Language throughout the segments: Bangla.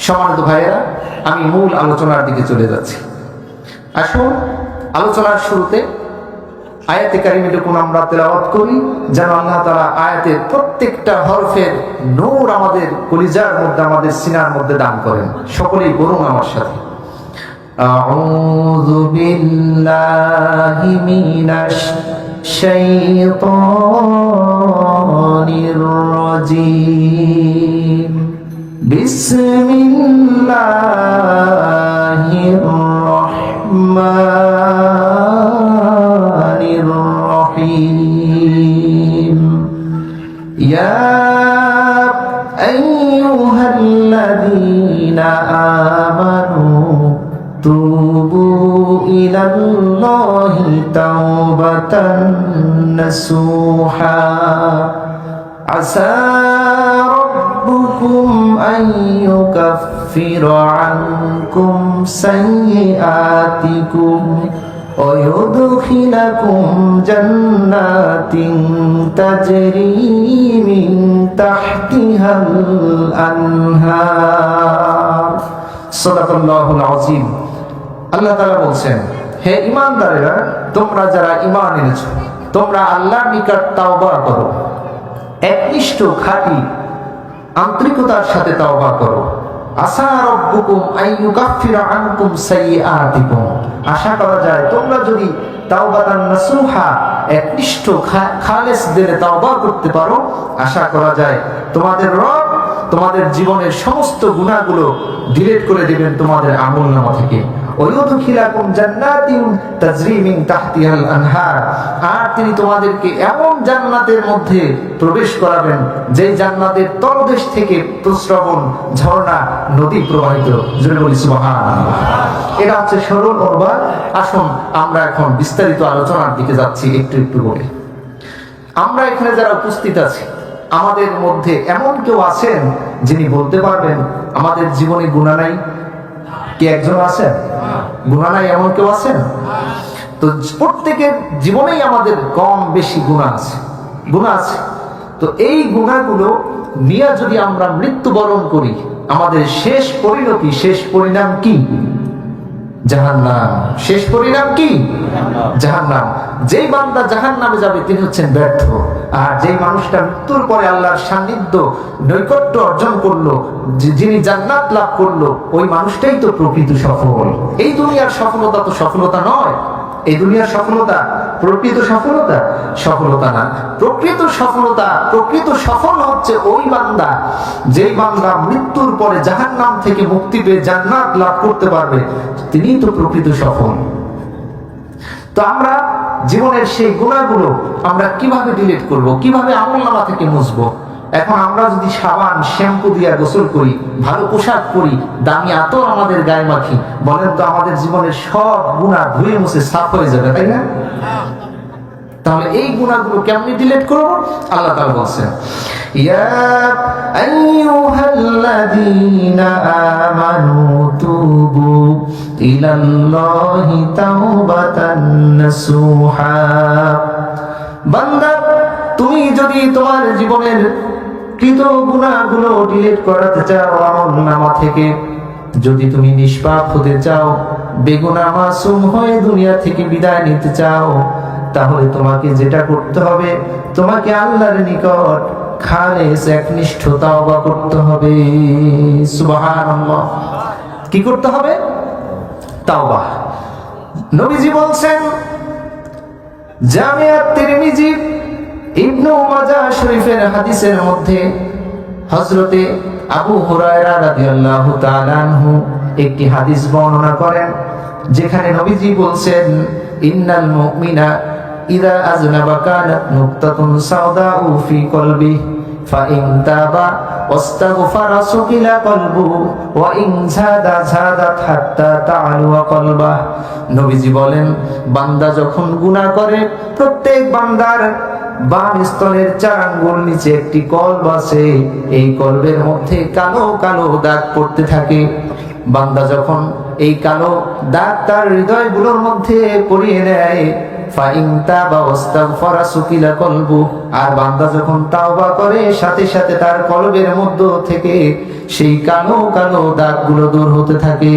সম্মানিত ভাইয়েরা, আমি মূল আলোচনার দিকে চলে যাচ্ছি। আসুন আলোচনার শুরুতে আয়াতে কারিমাটুকু আমরা তেলাওয়াত করি, যেন আল্লাহ তাআলা আয়াতের প্রত্যেকটা হরফের নূর আমাদের কলিজার মধ্যে, আমাদের সিনার মধ্যে দান করেন। সকলেই বলুন আমার সাথে, আউযু বিল্লাহি মিনাশ শাইতানির রাজীম। বিসমিল্লাহির রহমানির রহিম। ইয়া আইয়ুহাল্লাযীনা আমানু তুবু ইলাল্লাহি তাওবাতান নাসুহা। আসা রাব্বুকুম আন ইউকাফিরা আনকুম সাইয়্যাতিকুম ওয়া ইউদখিলাকুম জান্নাতিন তাজরি মিন তাহতিহাল আনহার। সাদাকাল্লাহুল আযীম। আল্লাহ তাআলা বলছেন, হে ঈমানদারেরা, তোমরা যারা ঈমান এনেছো, তোমরা আল্লাহর নিকট তাওবা করো, একনিষ্ঠ খাঁটি আন্তরিকতার সাথে তাওবা করো। আসা রাব্বুকুম আন ইউকাফিরা আনকুম সাইয়্যাতিকুম। আশা করা যায় তোমরা যদি তাওবাতান নাসুহা, একনিষ্ঠ খালেস দিলে তাওবা করতে পারো, আশা করা যায় তোমাদের রব তোমাদের জীবনের সমস্ত গুনাহগুলো ডিলিট করে দিবেন তোমাদের আমলনামা থেকে। ওয়ায়ুদখিলাকুম জান্নাতিন তাজরি মিন তাহতিহাল আনহার। আর তিনি তোমাদেরকে এমন জান্নাতের মধ্যে প্রবেশ করাবেন যে জান্নাতের তলদেশ থেকে প্রস্রবণ ঝর্ণা নদী প্রবাহিত। জোরে বলি সুবহানাল্লাহ। এটা হচ্ছে সরল অনুবাদ। আসুন আমরা এখন বিস্তারিত আলোচনার দিকে যাচ্ছি একটু একটু করে। আমরা এখানে যারা উপস্থিত আছি, আমাদের মধ্যে এমন কেউ আছেন যিনি বলতে পারবেন আমাদের জীবনে গুনাহ নাই? কি একজন আছেন? গুনাহ নাই এমন কেউ আছেন? তো প্রত্যেকের জীবনেই আমাদের কম বেশি গুনাহ আছে, গুনাহ আছে। তো এই গুনাহগুলো নিয়ে যদি আমরা মৃত্যুবরণ করি, আমাদের শেষ পরিণতি, শেষ পরিণাম কি? জাহান্নাম। শেষ পরিণাম কি? জাহান্নাম। যেই বান্দা জাহান্নামে যাবে তিনি হচ্ছেন ব্যর্থ। আর যেই মানুষটা মৃত্যুর পরে আল্লাহর সান্নিধ্য, নৈকট্য অর্জন করলো, যিনি জান্নাত লাভ করলো, ওই মানুষটাই তো প্রকৃত সফল। এই দুনিয়ার সফলতা তো সফলতা নয়। এই দুনিয়ার সফলতা প্রকৃত সফলতা? সফলতা না। প্রকৃত সফলতা, প্রকৃত সফল হচ্ছে ওই বান্দা, যেই বান্দা মৃত্যুর পরে জাহান্নাম থেকে মুক্তি পেয়ে জান্নাত লাভ করতে পারবে, তিনিই তো প্রকৃত সফল। তো আমরা জীবনের সেই গুনাহগুলো আমরা কিভাবে ডিলিট করব, কিভাবে আমলনামা থেকে মুছবো? এখন আমরা যদি সাবান শ্যাম্পু দিয়ে গোসল করি, ভালো পোশাক পরি, দামি আতর আমাদের গায়ে মাখি, বলেন তো আমাদের জীবনের সব গুনাহ ধুয়ে মুছে সাফ হয়ে যাবে, তাই না? তাহলে এই গুনাহগুলো কেমনে ডিলিট করব? আল্লাহ তাআলা বলেন, ইয়া আইয়ুহাল্লাযীনা আমানু তুবু ইলাল্লাহি তাওবাতান নাসুহা। বান্দা, তুমি যদি তোমার জীবনের কৃত গুনাহগুলো ডিলিট করাতে চাও আমলনামা থেকে, যদি তুমি নিষ্পাপ হতে চাও, বেগুনাহ মাসুম হয়ে দুনিয়া থেকে বিদায় নিতে চাও, তাহলে তোমাকে যেটা করতে হবে, তোমাকে আল্লাহর নিকট খালেস একনিষ্ঠ তাওবা করতে হবে। সুবহানাল্লাহ। কি করতে হবে? তাওবা। নবীজি বলছেন, জামিআত তিরমিজি ইবনে মাজাহ শরীফের হাদিসের মধ্যে হযরতে আবু হুরায়রা রাদিয়াল্লাহু তাআলা আনহু একটি হাদিস বর্ণনা করেন, যেখানে নবীজি বলছেন, ইন্নাল মুমিনা ইযা আযনাবা কানাত নুকতাতুন সাওদাউ ফি কলবি ফাইন তাবা ওয়াস্তাগফারা সুকিলা কলবু ওয়া ইন যাদা যাদাত হাত্তা তাআলু কলবা। নবীজি বলেন, বান্দা যখন গুনাহ করে, প্রত্যেক বান্দার বাম স্তনের 4 আঙ্গুল নিচে একটি কলব আছে। এই কলবের মধ্যে কালো কালো দাগ পড়তে থাকে। বান্দা যখন এই কালো দাগ তার হৃদয়গুলোর মধ্যে পড়িয়ে নেয়, আর বান্দা যখন তাওবা করে, সাথে সাথে তার কলবের মধ্য থেকে সেই কালো কালো দাগগুলো দূর হতে থাকে।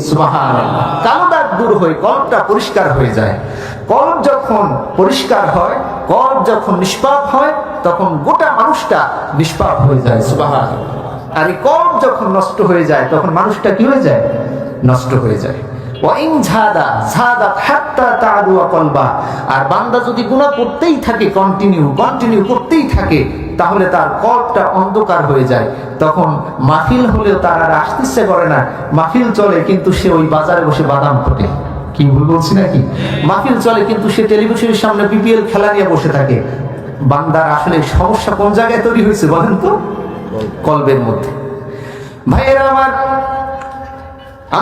সুবহানাল্লাহ। কালো দাগ দূর হয়ে কলবটা পরিষ্কার হয়ে যায়। কলব যখন পরিষ্কার হয়, কলব যখন নিষ্পাপ হয়, তখন গোটা মানুষটা নিষ্পাপ হয়ে যায়। সুবহানাল্লাহ। আর এই কলব যখন নষ্ট হয়ে যায়, তখন মানুষটা কি হয়ে যায়? নষ্ট হয়ে যায়। আর বান্দা যদি গুনাহ করতেই থাকে, কন্টিনিউ করতেই থাকে, তাহলে তার কলবটা অন্ধকার হয়ে যায়। তখন মাহফিল হলেও তার আর আসতে ইচ্ছে করে না। মাহফিল চলে কিন্তু সে ওই বাজারে বসে বাদাম ফোটে। কি ভুল বলছি নাকি? মাহফিল চলে কিন্তু সে টেলিভিশনের সামনে বিপিএল খেলা নিয়ে বসে থাকে। বান্দার আসলে সমস্যা কোন জায়গায় তৈরি হয়েছে বলেন তো? কলবের মধ্যে। ভাইয়েরা আমার,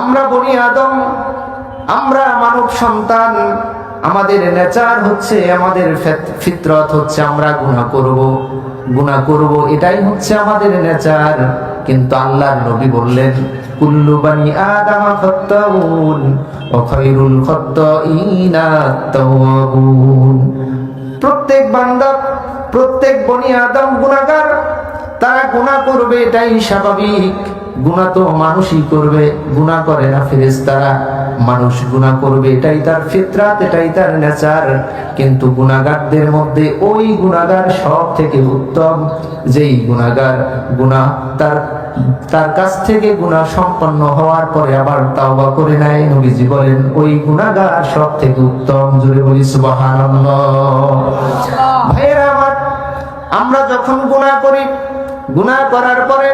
আমরা বনি আদম, আমরা মানব সন্তান, আমাদের নেচার হচ্ছে, আমাদের ফিতরত হচ্ছে আমরা গুনাহ করব, এটাই হচ্ছে আমাদের নেচার। কিন্তু আল্লাহর নবী বললেন, কুল্লু বানি আদম খাত্তাউন ওয়া খায়রুল খাত্তাইনা তাওয়াবুন। প্রত্যেক বান্দা, প্রত্যেক বনি আদম গুনাহগার। তারা গুনাহ করবে, এটাই স্বাভাবিক। গুনাহ তো মানুষই করবে, গুনাহ করে না ফেরেশতারা। মানুষ গুনাহ করবে, এটাই তার ফিতরাত, এটাই তার নেচার। কিন্তু গুনাহগারদের মধ্যে ওই গুনাহগার সব থেকে উত্তম, যেই গুনাহগার গুনাহ তার কাছ থেকে গুনাহ সম্পন্ন হওয়ার পরে আবার তাওবা করে নেয়। নবীজি বলেন ওই গুনাহগার সব থেকে উত্তম। জোরে বলি সুবহানাল্লাহ। ভাইয়েরা আমার, আমরা যখন গুনাহ করি, গুনাহ করার পরে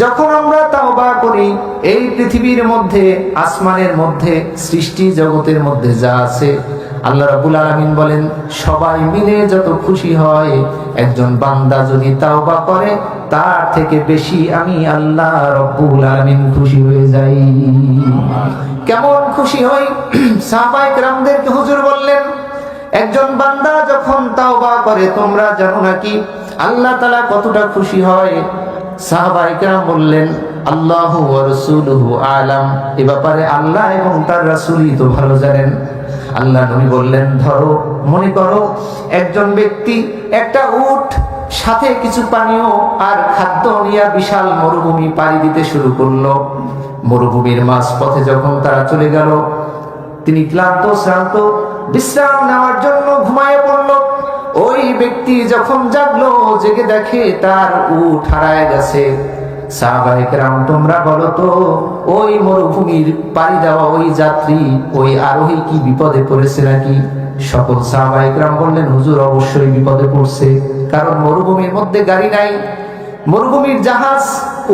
যখন আমরা তাওবা করি, এই পৃথিবীর মধ্যে, আসমানের মধ্যে, সৃষ্টি জগতের মধ্যে যা আছে, আল্লাহ রাব্বুল আলামিন বলেন সবাই মিলে যত খুশি হয়, একজন বান্দা যদি তাওবা করে, তার থেকে বেশি আমি আল্লাহ রাব্বুল আলামিন খুশি হয়ে যাই। কেমন খুশি হই? সাহাবায়ে কেরামদেরকে হুজুর বললেন, একজন বান্দা যখন তাওবা করে, তোমরা জানো নাকি আল্লাহ তাআলা কতটা খুশি হয়? সাহাবায়ে কেরাম বললেন, আল্লাহু ওয়া রাসূলুহু আলাম। এ ব্যাপারে আল্লাহ এবং তার রাসূলই তো ভালো জানেন। আল্লাহ নবী বললেন, ধরো, মনে করো একজন ব্যক্তি একটা উট, সাথে কিছু পানীয় আর খাদ্য নিয়ে বিশাল মরুভূমি পাড়ি দিতে শুরু করলো। মরুভূমির মাঝপথে যখন তারা চলে গেল, তিনি ক্লান্ত শ্রান্ত বিশ্রাম নেওয়ার জন্য ঘুমায়ে পড়ল। ওই ব্যক্তি যখন জাগলো, জেগে দেখে তার উট হারায় গেছে। সাহাবায়ে কেরাম, তোমরা বলো তো, ওই মরুভূমির পাড়ি দেওয়া ওই যাত্রী, ওই আরোহী কি বিপদে পড়েছে নাকি? সকল সাহাবায়ে কেরাম বললেন, হুজুর অবশ্যই বিপদে পড়ছে। কারণ মরুভূমির মধ্যে গাড়ি নাই, মরুভূমির জাহাজ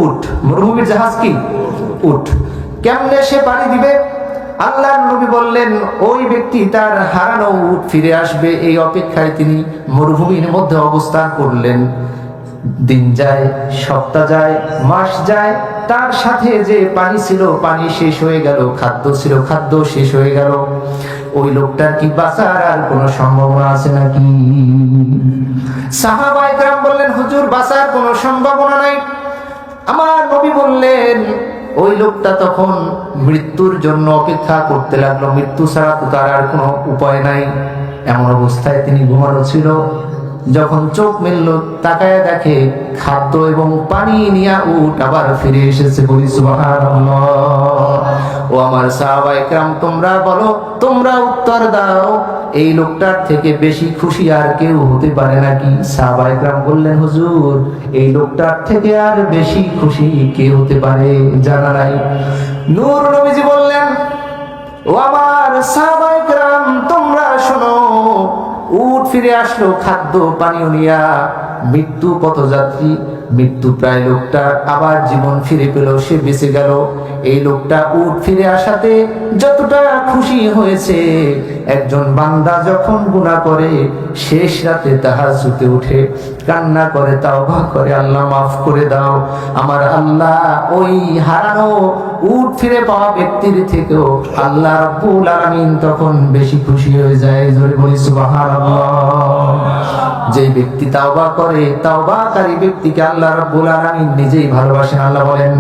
উট। মরুভূমির জাহাজ কি? উট। কেমনে সে পাড়ি দিবে? আল্লাহর নবী বললেন, ওই ব্যক্তি তার হারানো উট ফিরে আসবে, এই অপেক্ষায় তিনি মরুভূমির মধ্যে অবস্থান করলেন। দিন যায়, সপ্তাহ যায়, মাস যায়, তার সাথে যে পানি ছিল পানি শেষ হয়ে গেল, খাদ্য ছিল খাদ্য শেষ হয়ে গেল। ওই লোকটার কি বাঁচার আর কোনো সম্ভাবনা আছে নাকি? সাহাবায়ে কেরাম বললেন, হুজুর বাঁচার কোনো সম্ভাবনা নাই। আমার নবী বললেন, ওই লোকটা তখন মৃত্যুর জন্য অপেক্ষা করতে লাগলো। মৃত্যু ছাড়া তো তার আর কোনো উপায় নাই। এমন অবস্থায় তিনি ঘুমানো ছিল। যখন চোখ মেলল, তাকায় দেখে খাদ্য এবং পানি নিয়ে উট আবার ফিরে এসেছে। বলি সুবহানাল্লাহ। ও আমার সাহাবায়ে কেরাম, তোমরা বলো, তোমরা উত্তর দাও, এই লোকটার থেকে বেশি খুশি আর কেউ হতে পারে নাকি? সাহাবায়ে কেরাম বললেন, হুজুর এই লোকটার থেকে আর বেশি খুশি কে হতে পারে জানা নাই। নূর নবীজি বললেন, ও আমার সাহাবায়ে কেরাম, তোমরা শোনো, উট ফিরে আসলো খাদ্য পানীয় নিয়া। মৃত্যু পথযাত্রী, মৃত্যু প্রায় লোকটা আবার জীবন ফিরে পেল, সে বেঁচে গেল। এই লোকটা উট ফিরে আসাতে যতটা খুশি হয়েছে, একজন বান্দা যখন গুনাহ করে শেষ রাতে তাহাজ্জুদে উঠে কান্না করে, তাওবা করে, আল্লাহ মাফ করে দাও, আমার আল্লাহ ওই হারানো উট ফিরে পাওয়া ব্যক্তির থেকেও আল্লাহ রাব্বুল আলামিন তখন বেশি খুশি হয়ে যায়। জোরে বলি সুবহানাল্লাহ। যে ব্যক্তি তাওবা করে, তাওবাকারী ব্যক্তিকে আল্লাহ রাব্বুল আলামিন নিজেই ভালোবাসেন। আল্লাহ বলেন,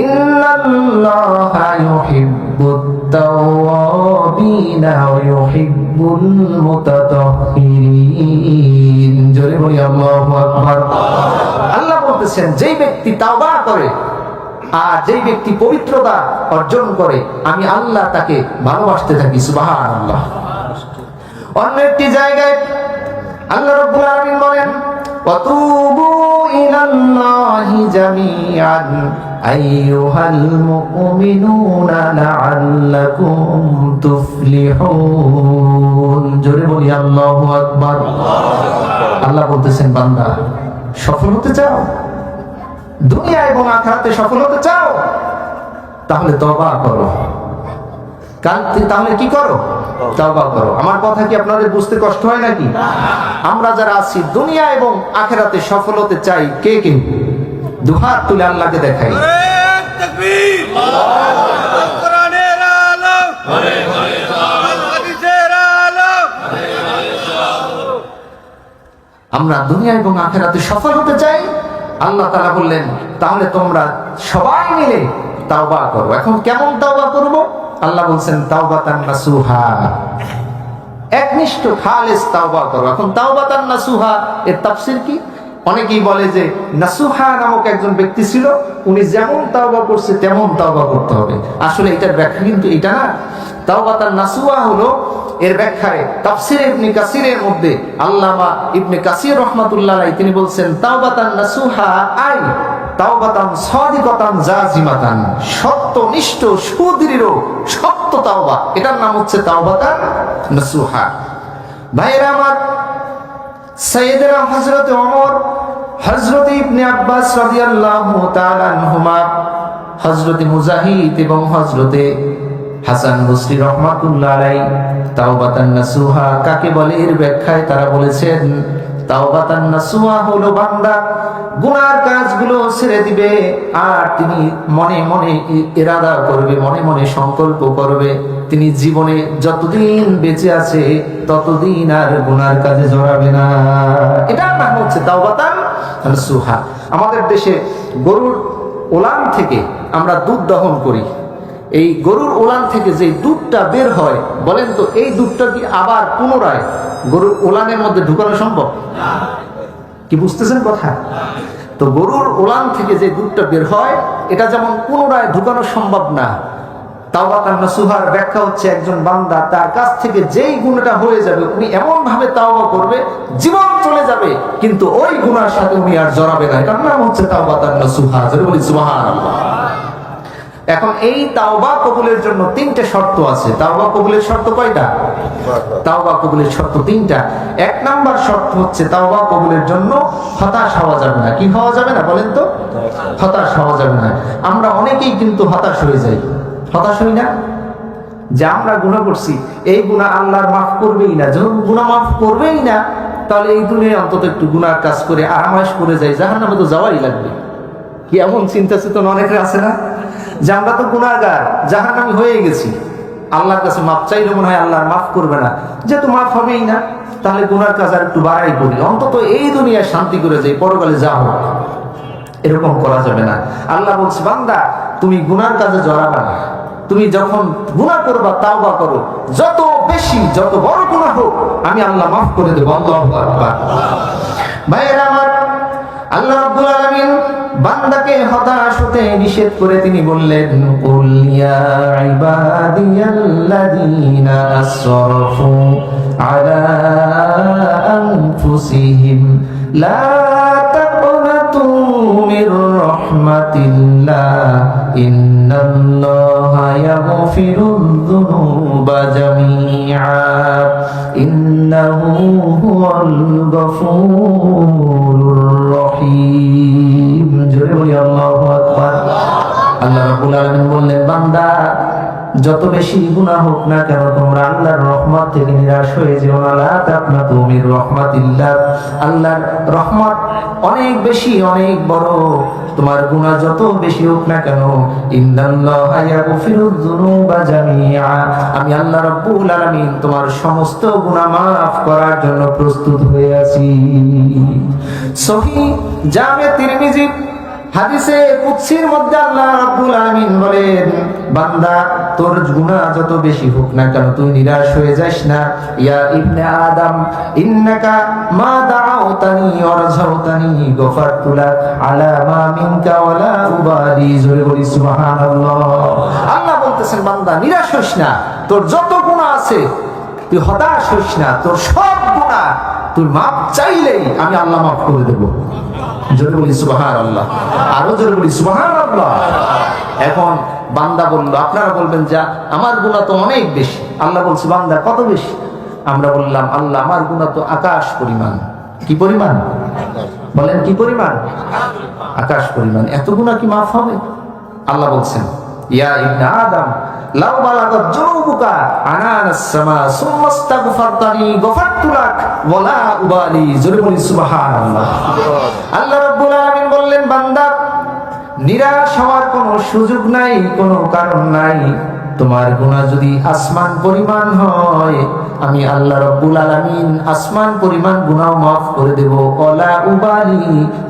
ইন্নাল্লাহা ইউহিব্বুত তাওয়াবিনা ওয়া ইউহিব্বুল মুতাতাহহিরিন। জোরে বলি আল্লাহু আকবার। আল্লাহ বলতেছেন যেই ব্যক্তি তাওবা করে আর যেই ব্যক্তি পবিত্রতা অর্জন করে আমি আল্লাহ তাকে ভালোবাসতে থাকি। সুবহানাল্লাহ। অন্য একটি জায়গায় আল্লাহ রাব্বুল আলামিন বলেন ওয়াতুবু ইলাল্লাহি জামিআন আইয়ুহাল মুমিনুনা লাআল্লাকুম তুফলিহুন। জোরে বলি আল্লাহু আকবার। আল্লাহ বলতেছেন বান্দা সফল হতে চাও, দুনিয়া এবং আখিরাতে সফল হতে চাও, তাহলে তওবা করো। তাহলে কি করো? তওবা করো। আমার কথা কি আপনাদের বুঝতে কষ্ট হয় নাকি? আমরা যারা আছি দুনিয়া এবং আখিরাতে সফল হতে চাই, কে কে দুহাত তুলে আল্লাহকে দেখাই। তাকবীর, কোরআনের আলো, হাদিসের আলো। আমরা দুনিয়া এবং আখিরাতে সফল হতে চাই। আল্লাহ তাআলা বললেন তাহলে তোমরা সবাই মিলে তাওবা করো। এখন কেমন তাওবা করব? আল্লাহ বলছেন তাওবাতান নাসুহা, একনিষ্ঠ খালেস তাওবা করো। এখন তাওবাতান নাসুহা এর তাফসীর কি? অনেকেই বলে যে নাসুহা নামক একজন ব্যক্তি ছিল, উনি যেমন তাওবা করছে তেমন তাওবা করতে হবে। আসলে এটার ব্যাখ্যা কিন্তু এটা না। তাওবাতান নাসুহা হলো এর ব্যাখ্যায় তাফসীরে ইবনে কাসিরের মধ্যে আল্লামা ইবনে কাসির রাহমাতুল্লাহ আলাইহি তিনি বলছেন তাওবাতান নাসুহা আই তাওবাতান সাদিকাতান জাজিমাতান, সত্যনিষ্ঠ সুদৃঢ় সত্য তাওবা, এটার নাম হচ্ছে তাওবাতান নাসুহা। ভাইরা আমার, সাইয়েদনা হযরত ওমর, হযরত ইবনে আব্বাস রাদিয়াল্লাহু তাআলা আনহুমা, হযরত মুজাহিদ এবং হযরত হাসান বসরি রাহমাতুল্লাহ আলাইহি তাওবাতান নাসুহা কাকে বলে এর ব্যাখ্যায় তারা বলেছেন তাওবাতান নাসুহা হলো বান্দা গুনার কাজগুলো ছেড়ে দিবে আর তিনি মনে মনে ইরাদা করবে, মনে মনে সংকল্প করবে তিনি জীবনে যতদিন বেঁচে আছে ততদিন আর গুনার কাজে জড়াবে না। এটার নাম হচ্ছে তাওবাতান নাসুহা। আমাদের দেশে গরুর ওলান থেকে আমরা দুধ দহন করি। এই গরুর ওলান থেকে যে দুধটা বের হয়, বলেন তো এই দুধটা কি আবার পুনরায় গরুর ওলানের মধ্যে ঢুকানো সম্ভব? কি বুঝতেছেন কথা? তো গরুর ওলান থেকে যে দুধটা বের হয় এটা যেমন পুনরায় ঢুকানো সম্ভব না, তাওবাতান নাসুহার ব্যাখ্যা হচ্ছে একজন বান্দা তার কাছ থেকে যেই গুনাহটা হয়ে যাবে উনি এমন ভাবে তাওবা করবে জীবন চলে যাবে কিন্তু ওই গুনার সাথে উনি আর জড়াবে না। এটার নাম হচ্ছে তাওবাতান নাসুহা। জোরে বলি সুবহানাল্লাহ। এখন এই তাওবা কবুলের জন্য তিনটে শর্ত আছে। তাওবা কবুলের শর্ত কয়টা? তাওবা কবুলের শর্ত তিনটা। এক নাম্বার শর্ত হচ্ছে তাওবা কবুলের জন্য হতাশ হওয়া যাবে না। কি হওয়া যাবে না বলেন তো? হতাশ হওয়া যাবে না। আমরা অনেকেই কিন্তু হতাশ হয়ে যাই। হতাশ হই না যে আমরা গুনাহ করছি, এই গুনাহ আল্লাহর মাফ করবেই না। যখন গুনাহ মাফ করবেই না তাহলে এই দুনিয়ায় অন্তত একটু গুনার কাজ করে আরামায়েশ করে যাই, জাহান্নামে তো যাওয়াই লাগবে। কি এমন চিন্তা চেতনা অনেকের আছে না যে আমরা তো গুনাহগার, জাহান্নামী হয়ে গেছি, আল্লাহর কাছে মাফ চাইলে মনে হয় আল্লাহর মাফ করবে না, যেহেতু মাফ হবেই না তাহলে গুনার কাজ আর একটু বাড়াই করি, অন্তত এই দুনিয়ায় শান্তি করে যাই, পরকালে যা হোক। এরকম করা যাবে না। আল্লাহ বলছে বান্দা তুমি গুনার কাজে জড়াবে না, তুমি যখন গুনাহ করবা তাওবা করো, যত বেশি যত বড় গুনাহ হোক আমি আল্লাহ মাফ করে দেব। আল্লাহু আকবার। ভাইরা আমার, আল্লাহ রাব্বুল আলামিন বান্দাকে হতাশ হতে নিষেধ করে তিনি বললেন কুল ইয়া ইবাদিয়াল্লাযীনা আসরাফু আলা আনফুসিহিম লা তাকনাতু মির রাহমাতিল্লাহ ইন্নাল্লাহা ইয়াগফিরুয যুনুবা জামিআ ইন্নাহু হুয়াল গফুরুর রহিম। জোরে বলি আল্লাহু আকবার। আল্লাহ রাব্বুল আলামিন বললেন বান্দা যত বেশি গুনাহ হোক না কেন তোমরা আল্লাহর রহমত থেকে নিরাশ হয়ে যেও না। লা তাকনাতু মির রাহমাতিল্লাহ, আল্লাহর রহমত অনেক বেশি, অনেক বড়। তোমার গুনাহ যত বেশি হোক না কেন ইন্নাল্লাহা ইয়াগফিরুয যুনুবা জামিআ, আমি আল্লাহ রাব্বুল আলামিন তোমার সমস্ত গুনাহ মাফ করার জন্য প্রস্তুত হয়ে আছি। সহিহ জামে তিরমিজি হাদিসে কুদসির মধ্যে আল্লাহ রাব্বুল আলামিন বলেন বান্দা তোর গুনাহ যত বেশি হোক না কেন তুই নিরাশ হয়ে যাস না। ইয়া ইবনে আদম ইন্নাকা মা দাআউতানি ওয়া রাজাউতানি গফারতু লাক আলা মা মিনকা ওয়ালা উবালি। জোরে বলি সুবহানাল্লাহ। আল্লাহ বলতেছেন বান্দা নিরাশ হইস না, তোর যত গুনাহ আছে তুই হতাশ হইস না, তোর সব গুনাহ তুই মাপ চাইলেই আমি আল্লাহ মাফ করে দেব। জোরে বলি সুবহানাল্লাহ, আরো জোরে বলি সুবহানাল্লাহ। এখন বান্দা বলল, আপনারা বলবেন যা আমার গুনাহ তো অনেক বেশি। আল্লাহ বলছে বান্দা কত বেশি? আমরা বললাম আল্লাহ আমার গুনাহ তো আকাশ পরিমাণ। কি পরিমাণ বলেন? কি পরিমাণ? আকাশ পরিমাণ। এত গুনাহ কি মাফ হবে? আল্লাহ বলছেন ইয়া ইবনে আদম লাউ বালাগাত যুনুবুকা আনানাস সামা সুম্মা ইস্তাগফারতানি গফারতু লাক ওয়ালা উবালি। জোরে বলি সুবহানাল্লাহ। আল্লাহ রাব্বুল আলামিন বললেন বান্দা নিরাশ হওয়ার কোনো সুযোগ নাই, কোনো কারণ নাই। তোমার গুনাহ যদি আসমান পরিমাণ হয় আমি আল্লাহ রাব্বুল আলামিন আসমান পরিমাণ গুনাহ মাফ করে দেব। ওয়ালা উবালি,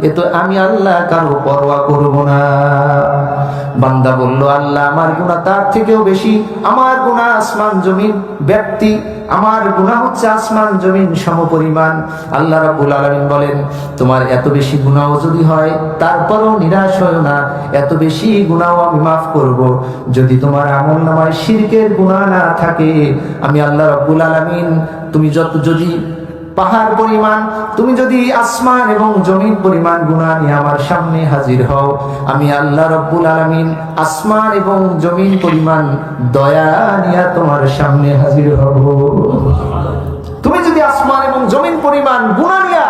এ তো আমি আল্লাহ কারো পরোয়া করব না। বান্দা বলল আল্লাহ আমার গুনাহ তার থেকেও বেশি, আমার গুনাহ আসমান জমিন ব্যক্তি, আমার গুনাহ হচ্ছে আসমান জমিন সমপরিমাণ। আল্লাহ রাব্বুল আলামিন বলেন তোমার এত বেশি গুনাহ যদি হয় তারপরও নিরাশ হয়ো না, এত বেশি গুনাহ আমি মাফ করব। যদি তোমার আমলনামায় শিরকের গুনাহ না থাকে আমি আল্লাহ রাব্বুল আলামিন তুমি যদি পাহাড় পরিমাণ, তুমি যদি আসমান এবং জমিন পরিমাণ গুনাহ নিয়ে আমার সামনে হাজির হও আমি আল্লাহ রাব্বুল আলামিন আসমান এবং জমিন পরিমাণ দয়া নিয়ে তোমার সামনে হাজির হব। তুমি যদি আসমান এবং জমিন পরিমাণ গুনাহ নিয়ে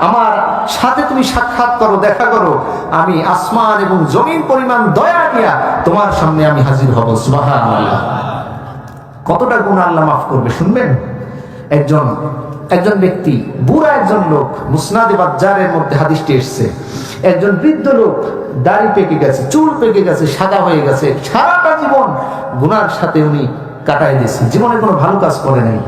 আমার সাথে তুমি সাক্ষাৎ করো, দেখা করো, আমি আসমান এবং জমিন পরিমাণ দয়া নিয়ে তোমার সামনে আমি হাজির হব। সুবহানাল্লাহ। কতটা গুনাহ আল্লাহ মাফ করবে শুনবেন। একজন ব্যক্তি, বুড়া একজন লোক, মুসনাদে বাজ্জারের মধ্যে হাদিসটি এসেছে, একজন বৃদ্ধ লোক দাড়ি পেকে গেছে, চুল পেকে গেছে, সাদা হয়ে গেছে, সারাটা জীবন গুনার সাথে উনি কাটাই দিয়েছে, জীবনে কোনো ভালো কাজ করে নাই,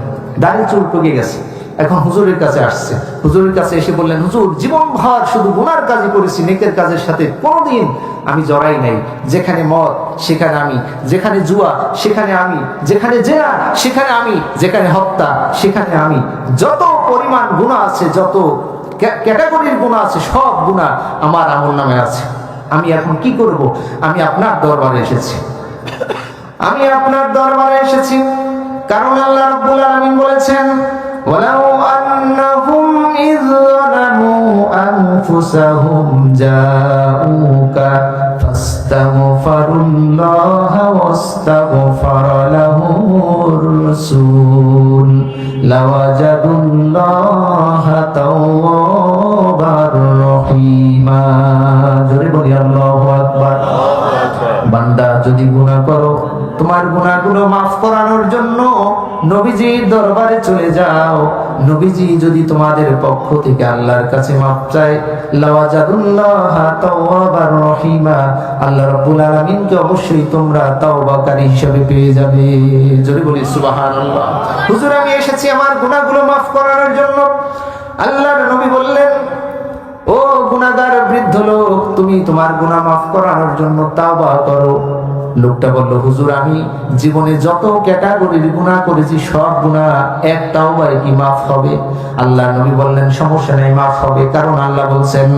দাড়ি চুল পেকে গেছে। এখন হুজুরের কাছে আসছে, হুজুরের কাছে এসে বললেন হুজুর জীবন ভর শুধু গুনার কাজই করেছি, নেকের কাজের সাথে কোনোদিন আমি জড়াই নাই। যেখানে মদ সেখানে আমি, যেখানে জুয়া সেখানে আমি, যেখানে জেনা সেখানে আমি, যেখানে হত্যা সেখানে আমি। যত পরিমাণ গুনাহ আছে, যত ক্যাটাগরির গুনাহ আছে, সব গুনাহ আমার আমলনামায় আছে। আমি এখন কি করব? আমি আপনার দরবারে এসেছি, আমি আপনার দরবারে এসেছি কারণ আল্লাহ রাব্বুল আলামিন বলেছেন ওয়ালাউ আন্নাহুম ইয যালামু আনফুসাহুম জাউকা ফাস্তাগফিরুল্লাহা ওয়াস্তাগফারা লাহুমুর রাসূল লাওয়াজাদুল্লাহা তাওয়াবার রহিমা। জোরে বলি আল্লাহু আকবার। বান্দা যদি গুনাহ করো তোমার গুনাহগুলো মাফ করানোর জন্য নবীজির দরবারে চলে যাও। নবীজি যদি তোমাদের পক্ষ থেকে আল্লাহর কাছে মাফ চায় লাওয়াজাদুল্লাহা তাওয়াবার রহিমা, আল্লাহ রাব্বুল আলামিনকে অবশ্যই তোমরা তাওবাকারী হিসেবে পেয়ে যাবে। জোরে বলি সুবহানাল্লাহ। হুজুর আমি এসেছি আমার গুনাহগুলো মাফ করানোর জন্য। আল্লাহর নবী বললেন ও গুনাহগার বৃদ্ধ লোক তুমি তোমার গুনাহ মাফ করানোর জন্য তাওবা করো। লোকটা বলল হুজুর আমি জীবনে যত ক্যাটাগরির গুনাহ করেছি সব গুনাহ এক তাওবায় কি মাফ হবে? আল্লাহ নবী বললেন সমস্যা নাই, মাফ হবে। কারণ আল্লাহ বলছেন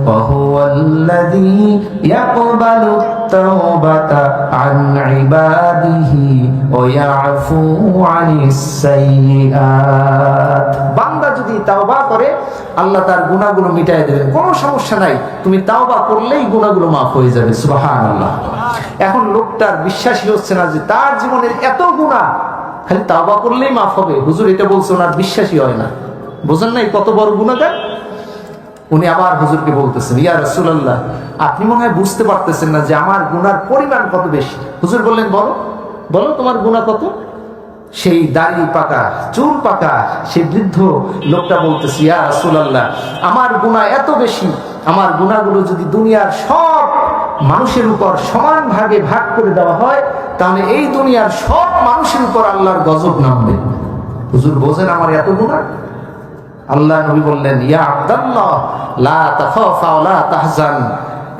ওয়াহুয়াল্লাযী ইয়াকবালু তাওবাতা আন ইবাদিহি ওয়া ইয়াফু আনিস সাইয়্যাত। বান্দা যদি তাওবা করে আল্লাহ তার গুনাহগুলো মিটায় দেবেন, কোনো সমস্যা নাই, তুমি তাওবা করলেই গুনাহগুলো মাফ হয়ে যাবে। সুবহানাল্লাহ। এখন লোকটার বিশ্বাসই হচ্ছে না যে তার জীবনের এত গুনাহ খালি তাওবা করলেই মাফ হবে। হুজুর এটা বলছে, ওনার বিশ্বাসই হয় না। বুঝেন নাই কত বড় গুনাহগার? উনি আবার হুজুরকে বলতেছেন ইয়া রাসূলুল্লাহ আপনি মনে হয় বুঝতে পারতেছেন না যে আমার গুনার পরিমাণ কত বেশি। হুজুর বললেন বলো বলো তোমার গুনাহ কত? সেই দাড়ি পাকা চুল পাকা সেই বৃদ্ধ লোকটা বলতেছে ইয়া রাসূলুল্লাহ আমার গুনাহ এত বেশি, আমার গুনাহগুলো যদি দুনিয়ার সব মানুষের উপর সমান ভাগে ভাগ করে দেওয়া হয় তাহলে এই দুনিয়ার সব মানুষের উপর আল্লাহর গজব নামবে। হুজুর বোঝেন আমার এত গুনাহ? আল্লাহ নবী বললেন ইয়া আব্দাল্লাহ লা তাখাফা ওয়া লা তাহজান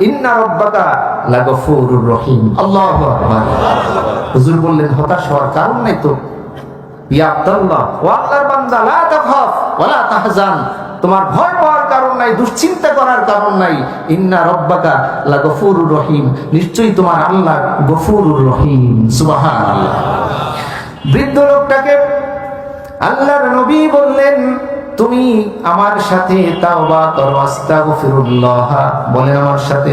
ইন্না রাব্বাকা লাগফুরুর রহিম। আল্লাহু আকবার। হুজুর বললেন হতাশ হওয়ার কারণ নাই তো। ইয়া আব্দুল্লাহ, ও আল্লাহর বান্দা, লা তাখাফ ওয়া লা তাহজান, তোমার ভয় পাওয়ার কারণ নাই, দুশ্চিন্তা করার কারণ নাই। ইন্না রাব্বাকা লাগফুরুর রহিম, নিশ্চয়ই তোমার আল্লাহ গফুরুর রহিম। সুবহানাল্লাহ। বৃদ্ধ লোকটাকে আল্লাহর নবী বললেন, তুমি আমার সাথে তাওবা করো, আস্তাগফিরুল্লাহ, বলেন আমার সাথে,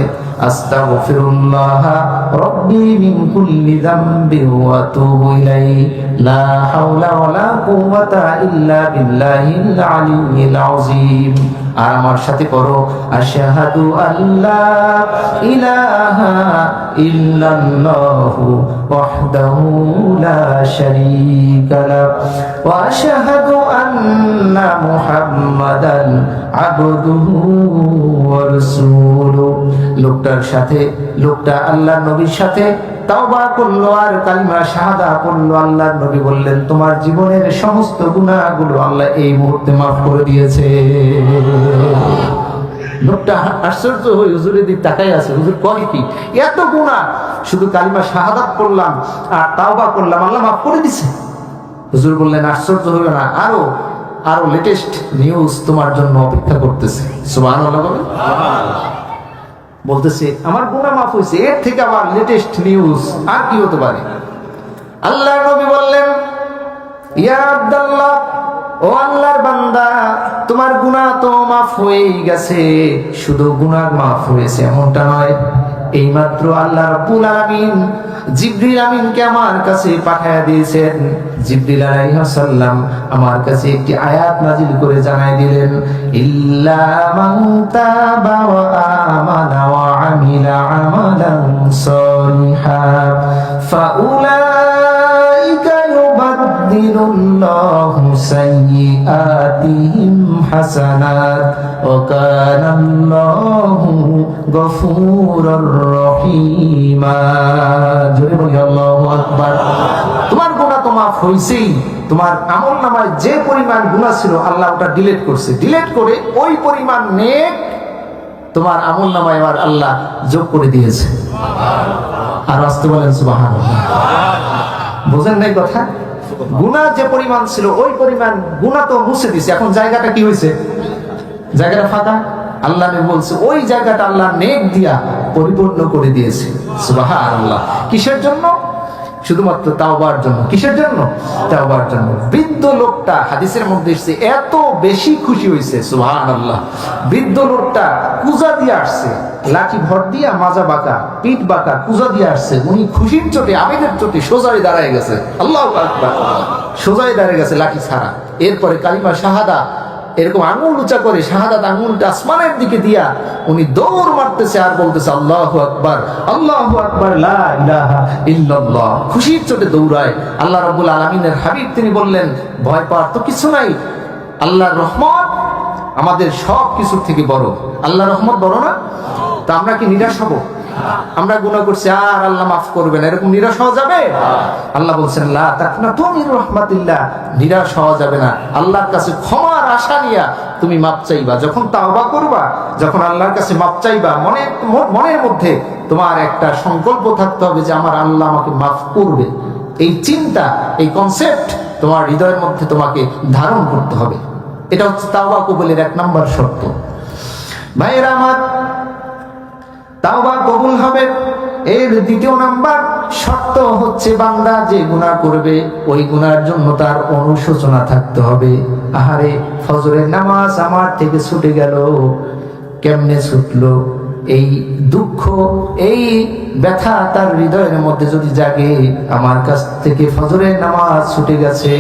আস্তাগফিরুল্লাহ রাব্বি মিন কুল্লি যামবি ওয়া আতুবু ইলাইহি, লা হাওলা ওয়ালা কুওয়াতা ইল্লা বিল্লাহিল আলিয়্যিল আযীম। আর আমার সাথে পড়ো, আশহাদু আল্লা ইলাহা ইল্লাল্লাহু ওয়াহদাহু লা শারীকা লাহু ওয়া আশহাদু আন্না মুহাম্মাদান আবদুহু ওয়া রাসূলুহু। লোকটার সাথে, লোকটা আল্লাহর নবীর সাথে তাওবা করলো আর কালিমা শাহাদা পড়লো। আল্লাহর নবী বললেন, তোমার জীবনের সমস্ত গুনাহগুলো আল্লাহ এই মুহূর্তে মাফ করে দিয়েছে। লোকটা আশ্চর্য হয়ে হুজুরের দিক তাকাই আছে। হুজুর কয় কি, এত গুনাহ, শুধু কালিমা শাহাদাত পড়লাম আর তাওবা করলাম, আল্লাহ মাফ করে দিয়েছে। হুজুর বললেন, আশ্চর্য হইও না, আরো আরো লেটেস্ট নিউজ তোমার জন্য অপেক্ষা করতেছে। সুবহানাল্লাহ বলেন। বলতেছে আমার গুনাহ মাফ হয়েছে, এর থেকে আবার লেটেস্ট নিউজ আর কি হতে পারে? আল্লাহর নবী বললেন, ইয়া আব্দুল্লাহ, ও আল্লাহর বান্দা, তোমার গুনাহ তো মাফ হয়েই গেছে। শুধু গুনাহ মাফ হয়েছে এমনটা নয়, এইমাত্র আল্লাহ রাব্বুল আলামিন জিবরিল আমিনকে আমার কাছে পাঠিয়ে দিয়েছেন। জিবরিল আলাইহিস সালাম আমার কাছে একটি আয়াত নাজিল করে জানাই দিলেন, ইল্লা মান তাবা ওয়া আমানা ওয়া আমিলা আমালান সলিহান ফাউলাইকা ইউবাদদিলুল্লাহু সাইয়্যাতিহিম হাসানাত ওয়া কানাল্লাহু গফুরুর রহিমা। জোরে বলি আল্লাহু আকবার। তোমার গুনাহ তো মাফ হইছেই, তোমার আমলনামায় যে পরিমাণ গুনাহ ছিল আল্লাহ ওটা ডিলিট করছে। ডিলিট করে ওই পরিমাণ নেক তোমার আমলনামায় আবার আল্লাহ যোগ করে দিয়েছে। আর আসতে বলেন সুবহানাল্লাহ। বুঝেন নাই কথা? গুনাহ যে পরিমাণ ছিল ওই পরিমাণ গুনাহ তো মুছে দিয়েছে। এখন জায়গাটা কি হয়েছে? জায়গাটা ফাঁকা। আল্লাহ বলছে ওই জায়গাটা আল্লাহ নেক দিয়া পরিপূর্ণ করে দিয়েছে। সুবহানাল্লাহ। কিসের জন্য? শুধুমাত্র তাওবার জন্য। কিসের জন্য? তাওবার জন্য। বৃদ্ধ লোকটা হাদিসের মধ্যে এসেছে এত বেশি খুশি হয়েছে, সুবহানাল্লাহ। বৃদ্ধ লোকটা কুজা দিয়ে আসছে, লাঠি ভর দিয়া, মাজা বাঁকা, পিঠ বাঁকা, কুজা দিয়ে আসছে। উনি খুশির চোটে, আবেগের চোটে সোজাই দাঁড়ায় গেছে। আল্লাহু আকবার। সোজাই দাঁড়িয়ে গেছে লাঠি ছাড়া। এরপরে কালিমা শাহাদা এরকম আঙুল উঁচা করে শাহাদাত আঙুলটা আসমানের দিকে দিয়া উনি দৌড় মারতেছে আর বলতেছে আল্লাহু আকবার, আল্লাহু আকবার, লা ইলাহা ইল্লাল্লাহ। খুশির চোটে দৌড়ায়। আল্লাহ রাব্বুল আলামিনের হাবিব তিনি বললেন, ভয় পাওয়ার তো কিছু নাই, আল্লাহর রহমত আমাদের সব কিছুর থেকে বড়। আল্লাহর রহমত বড় না? তা আমরা কি নিরাশ হব? আমরা গুনাহ করছি আর আল্লাহ মাফ করবে না, এরকম নিরাশ হওয়া যাবে? আল্লাহ বলছেন, লা তাকনাতু মির রাহমাতিল্লাহ, নিরাশ হওয়া যাবে না। আল্লাহর কাছে ক্ষমার আশা নিয়া তুমি মাপ চাইবা। যখন তাওবা করবা, যখন আল্লাহর কাছে মাপ চাইবা, মনের মধ্যে তোমার একটা সংকল্প থাকতে হবে যে আমার আল্লাহ আমাকে মাফ করবে। এই চিন্তা, এই কনসেপ্ট তোমার হৃদয়ের মধ্যে তোমাকে ধারণ করতে হবে। এটা হচ্ছে তাওবা কবুলের 1 নম্বর শর্ত। ভাইয়েরা আমার, তাওবা কবুল হবে এর 2 নাম্বার শর্ত হচ্ছে বান্দা যে গুনাহ করবে ওই গুনার জন্য তার অনুশোচনা থাকতে হবে। আহারে, ফজরের নামাজ আমার থেকে ছুটে গেল, কেমনে ছুটলো? এই দুঃখ, এই ব্যথা তার হৃদয়ের মধ্যে যদি জাগে, আমার কাছ থেকে ফজরের নামাজ ছুটে গেছে,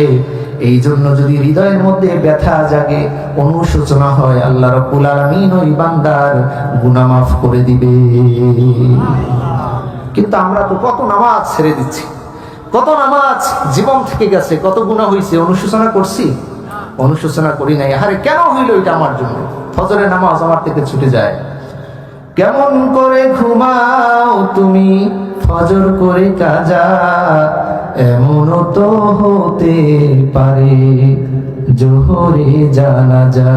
এই জন্য যদি হৃদয়ের মধ্যে ব্যথা জাগে, অনুশোচনা হয়, আল্লাহ রাব্বুল আলামিন ওই বান্দার গুনাহ মাফ করে দিবে। কিন্তু আমরা তো কত নামাজ ছেড়ে দিচ্ছি, কত নামাজ জীবন থেকে গেছে, কত গুনাহ হয়েছে, অনুশোচনা করছি? অনুশোচনা করি নাই। আরে কেন হইল এটা আমার জন্য? ফজরের নামাজ আমার থেকে ছুটে যায়। কেমন করে ঘুমাও তুমি ফজর করে কাজা, এমনও তো হতে পারে জোহরে জানাজা।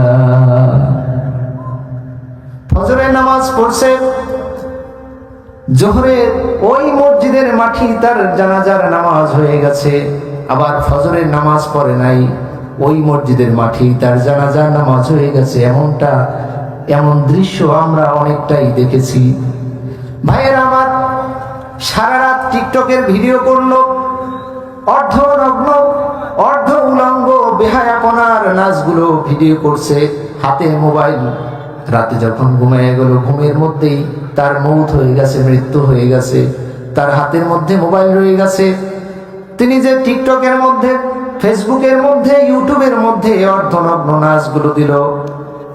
ফজরের নামাজ পড়ছে, জোহরের ওই মসজিদের মাঠে তার জানাজার নামাজ হয়ে গেছে, আবার ফজরের নামাজ পড়ে নাই, ওই মসজিদের মাঠে তার জানাজার নামাজ হয়ে গেছে। এমন দৃশ্য আমরা অনেকটাই দেখেছি। ভাইয়েরা আমার, সারা রাত টিকটকের ভিডিও করলো, অর্ধনগ্ন অর্ধ উলঙ্গ বেহায়াপনার নাচগুলো ভিডিও করছে, হাতে মোবাইল। রাতে যখন ঘুমিয়ে গেল, ঘুমের মধ্যেই তার মৌত হয়ে গেছে, মৃত্যু হয়ে গেছে, তার হাতের মধ্যে মোবাইল রয়ে গেছে। তিনি যে টিকটকের মধ্যে, ফেসবুকের মধ্যে, ইউটিউবের মধ্যে অর্ধনগ্ন নাচগুলো দিল,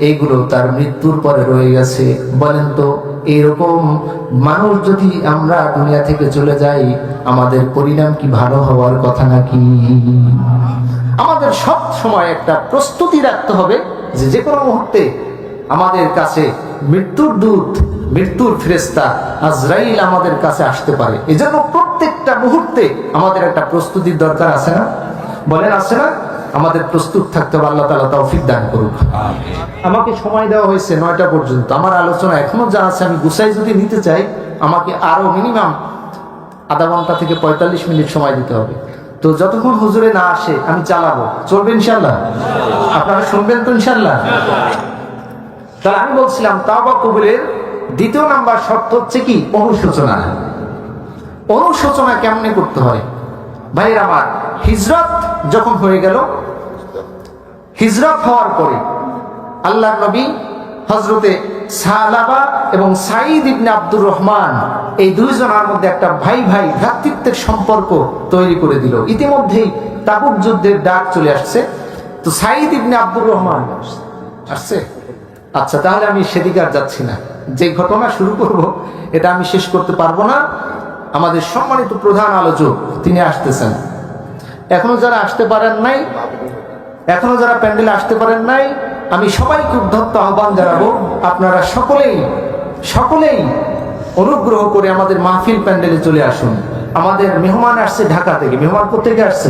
এইগুলো তার মৃত্যুর পরে রয়ে গেছে। বলেন তো, এরকম মানুষ যদি আমরা দুনিয়া থেকে চলে যাই, আমাদের পরিণাম কি ভালো হওয়ার কথা নাকি? আমাদের সব সময় একটা প্রস্তুতি রাখতে হবে যে যে কোনো মুহূর্তে আমাদের কাছে মৃত্যুর দূত, মৃত্যুর ফেরেশতা আজরাইল আমাদের কাছে আসতে পারে। এজন্য প্রত্যেকটা মুহূর্তে আমাদের একটা প্রস্তুতির দরকার আছে না? বলেন, আছে না? আমাদের প্রস্তুত থাকতে হবে। আল্লাহ তাআলা তৌফিক দান করুক। আমাকে সময় দেওয়া হয়েছে 9টা পর্যন্ত। আমার আলোচনা এখনো যা আছে আমি গুছাই যদি নিতে চাই, আমাকে আরো মিনিমাম আধা ঘন্টা থেকে 45 মিনিট সময় দিতে হবে। তো যতক্ষণ হুজুরে না আসে আমি চালাবো। চলবে ইনশাআল্লাহ? আপনারা শুনবেন তো ইনশাআল্লাহ? তাহলে আমি বলছিলাম, তাওবা কবুলের দ্বিতীয় নাম্বার শর্ত হচ্ছে কি? অনুশোচনা। অনুশোচনা কেমনে করতে হয়? ভাইয়ের আমার, হিজরত যখন হয়ে গেল, হিজরত হওয়ার পরে আল্লাহর নবী হযরতে সালাবা এবং সাঈদ ইবনে আব্দুর রহমান, এই দুইজনের মধ্যে একটা ভাই ভাই ভ্রাতৃত্বের সম্পর্ক তৈরি করে দিল। ইতিমধ্যেই তাবুক যুদ্ধের ডাক চলে আসছে। তো সাঈদ ইবনে আব্দুর রহমান আসছে। আচ্ছা, তাহলে আমি সেদিকে আর যাচ্ছি না। যে ঘটনা শুরু করব এটা আমি শেষ করতে পারবো না। আমাদের সম্মানিত প্রধান আলোচক তিনি আসতেছেন। এখনো যারা আসতে পারেন নাই, এখনো যারা প্যান্ডেলে আসতে পারেন নাই, আমি সবাইকে উদ্ধত্ত আহ্বান জানাবো, আপনারা সকলেই অনুগ্রহ করে আমাদের মাহফিল প্যান্ডেলে চলে আসুন। আমাদের মেহমান আসছে ঢাকা থেকে। মেহমান কোথেকে আসছে?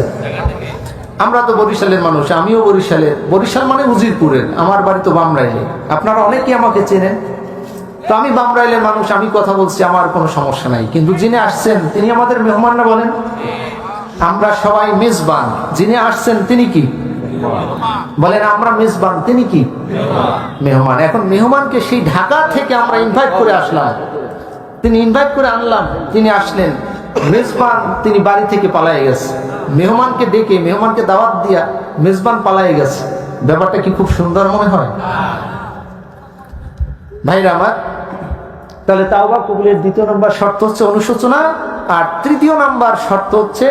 আমরা তো বরিশালের মানুষ, আমিও বরিশালের। বরিশাল মানে উজিরপুরের, আমার বাড়ি তো বামরাইলে। আপনারা অনেকেই আমাকে চেনেন। তো আমি বামরাইলের মানুষ, আমি কথা বলছি, আমার কোনো সমস্যা নাই। কিন্তু যিনি আসছেন তিনি আমাদের মেহমান না? বলেন, আমরা সবাই মেজবান। যিনি আসছেন তিনি কি? বলেন, আমরা মেজবান, তিনি কি? মেহমান। এখন মেহমানকে সেই ঢাকা থেকে আমরা ইনভাইট করে আসলাম, তিনি ইনভাইট করে আনলাম, তিনি আসলেন। মেজবান তিনি বাড়ি থেকে পালায়ে গেছে। মেহমানকে ডেকে, মেহমানকে দাওয়াত দিয়া মেজবান পালায়ে গেছে। ব্যাপারটা কি খুব সুন্দর মনে হয়? ভাইরা আমার, তাহলে তাওবা কবুলের দ্বিতীয় নম্বর শর্ত হচ্ছে অনুশোচনা। আর তৃতীয় নাম্বার শর্ত হচ্ছে,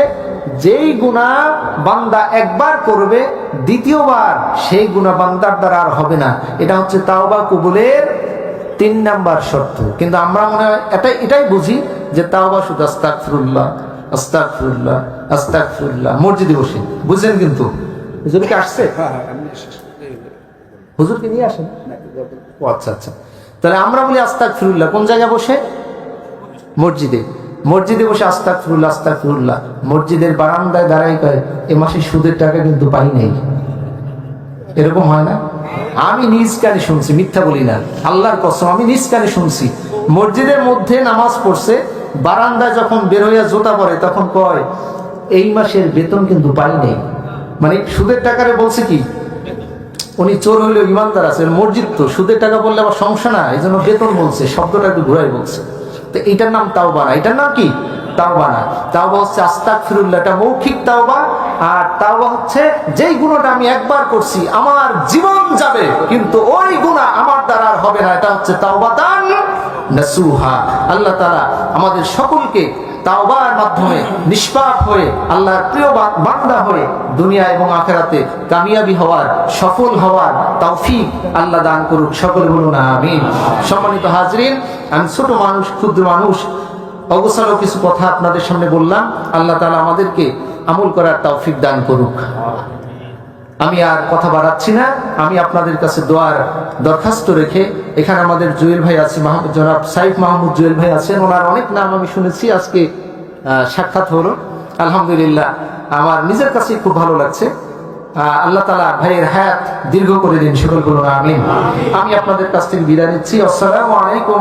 যেই গুনাহ বান্দা একবার করবে, দ্বিতীয়বার সেই গুনাহ বান্দার দ্বারা আর হবে না। এটা হচ্ছে তাওবা কবুলের 3 নাম্বার শর্ত। কিন্তু আমরা মনে হয় এটাই বুঝি যে তাওবা শুধু আস্তাগফিরুল্লাহ, আস্তাগফিরুল্লাহ, আস্তাগফিরুল্লাহ। মসজিদে বসে বুঝছেন, কিন্তু হুজুরকে আসছে, হুজুরকে নিয়ে আসেন। ও আচ্ছা আচ্ছা, তাহলে আমরা বলি আস্তাগফিরুল্লাহ কোন জায়গায় বসে? মসজিদে। মসজিদে বসে আস্তাগফিরুল্লাহ, আস্তাগফিরুল্লাহ। মসজিদের বারান্দায় দাঁড়াই কয়, এ মাসে সুদের টাকা কিন্তু পাই নাই। এরকম হয় না? আমি নিজ কানে শুনছি, মিথ্যা বলি না, আল্লাহর কসম, আমি নিজ কানে শুনছি। মসজিদের মধ্যে নামাজ পড়ছে, বারান্দায় যখন বের হইয়া জুতা পরে তখন কয়, এই মাসের বেতন কিন্তু পাই নাই। মানে সুদের টাকারে বলছে কি, উনি চোর হইলেও ইমানদার আছে। মসজিদ তো, সুদের টাকা বললে আবার সমস্যা না, এই জন্য বেতন বলছে, শব্দটা একটু ঘুরাই বলছে। তো এটার নাম তাওবা না। এটার নাম কি? তাওবা না। তাওবা হচ্ছে আস্তাগফিরুল্লাহ, এটা মৌখিক তাওবা। আর তাওবা হচ্ছে যেই গুনাহটা আমি একবার করছি, আমার জীবন যাবে কিন্তু ওই গুনাহ আমার দ্বারা আর হবে না। এটা হচ্ছে তাওবাতান নাসুহা। আল্লাহ তাআলা আমাদের সকলকে তাওবার মাধ্যমে নিষ্পাপ হয়ে, আল্লাহর প্রিয় বান্দা হয়ে দুনিয়া এবং আখিরাতে কামিয়াবি হওয়ার, সফল হওয়ার তৌফিক আল্লাহ দান করুক। সকলে বলুন আমিন। সম্মানিত হাজরিন, আমি ছোট মানুষ, ক্ষুদ্র মানুষ, অগোছালো কিছু কথা আপনাদের সামনে বললাম। আল্লাহ তাআলা আমাদেরকে আমল করার তৌফিক দান করুক। আমি আর কথা বাড়াচ্ছি না। আমি আপনাদের কাছে দোয়ার দরখাস্ত রেখে, এখানে আমাদের জুয়েল ভাই আছে, জনাব সাইফ মাহমুদ জুয়েল ভাই আছেন। ওনার অনেক নাম আমি শুনেছি, আজকে সাক্ষাৎ হলো, আলহামদুলিল্লাহ। আমার নিজের কাছে খুব ভালো লাগছে। আল্লাহ তাআলা ভাইয়ের হায়াত দীর্ঘ করে দিন, সকল বলুন আমিন। আমি আপনাদের কাছ থেকে বিদায় নিচ্ছি। আসসালামু আলাইকুম।